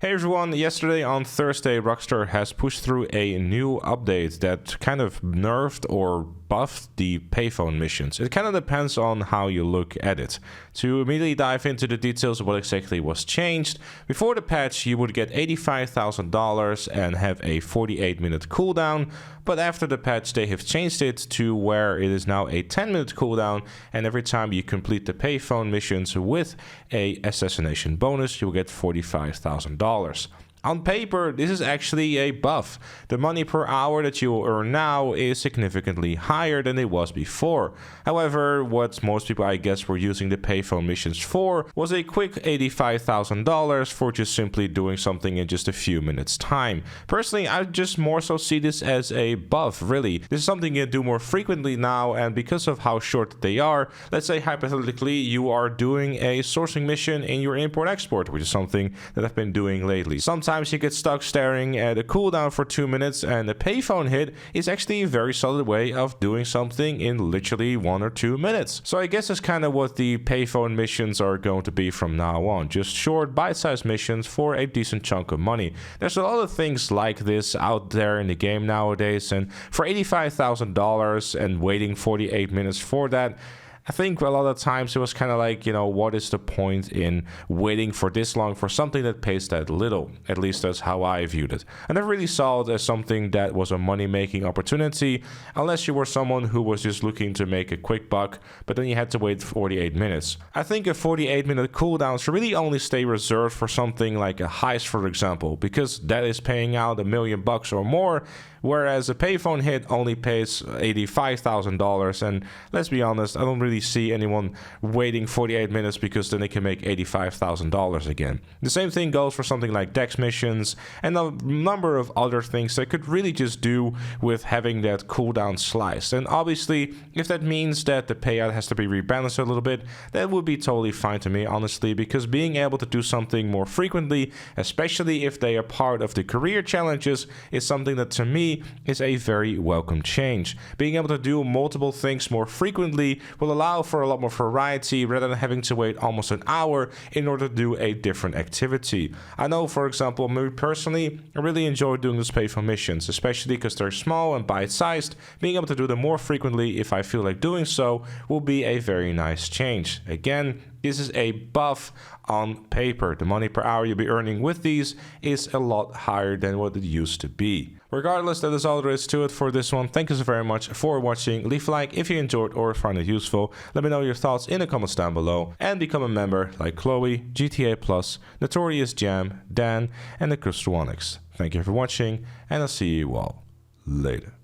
Hey everyone, yesterday on Thursday, Rockstar has pushed through a new update that kind of nerfed or buffed the payphone missions. It kind of depends on how you look at it. To immediately dive into the details of what exactly was changed, before the patch you would get $85,000 and have a 48-minute cooldown, but after the patch they have changed it to where it is now a 10-minute cooldown, and every time you complete the payphone missions with a assassination bonus you will get $45,000. On paper, this is actually a buff. The money per hour that you will earn now is significantly higher than it was before. However, what most people I guess were using the payphone missions for was a quick $85,000 for just simply doing something in just a few minutes time. Personally, I just more so see this as a buff, really. This is something you do more frequently now, and because of how short they are, let's say hypothetically you are doing a sourcing mission in your import-export, which is something that I've been doing lately. Sometimes you get stuck staring at a cooldown for 2 minutes, and a payphone hit is actually a very solid way of doing something in literally 1 or 2 minutes. So I guess that's kind of what the payphone missions are going to be from now on. Just short, bite-sized missions for a decent chunk of money. There's a lot of things like this out there in the game nowadays, and for $85,000 and waiting 48 minutes for that, I think a lot of times it was kind of like, what is the point in waiting for this long for something that pays that little? At least that's how I viewed it. I never really saw it as something that was a money-making opportunity, unless you were someone who was just looking to make a quick buck, but then you had to wait 48 minutes. I think a 48-minute cooldown should really only stay reserved for something like a heist, for example, because that is paying out $1 million or more, whereas a payphone hit only pays $85,000, and let's be honest, I don't really see anyone waiting 48 minutes because then they can make $85,000 again. The same thing goes for something like Dex missions and a number of other things that could really just do with having that cooldown sliced. And obviously, if that means that the payout has to be rebalanced a little bit, that would be totally fine to me, honestly, because being able to do something more frequently, especially if they are part of the career challenges, is something that to me is a very welcome change. Being able to do multiple things more frequently will allow for a lot more variety rather than having to wait almost an hour in order to do a different activity. I know, for example, me personally, I really enjoy doing these payphone missions, especially because they're small and bite-sized. Being able to do them more frequently if I feel like doing so will be a very nice change. Again, this is a buff on paper. The money per hour you'll be earning with these is a lot higher than what it used to be. Regardless, that is all there is to it for this one. Thank you so very much for watching. Leave a like if you enjoyed or found it useful. Let me know your thoughts in the comments down below. And become a member like Chloe, GTA Plus, Notorious Jam, Dan, and the Crystal Onyx. Thank you for watching, and I'll see you all later.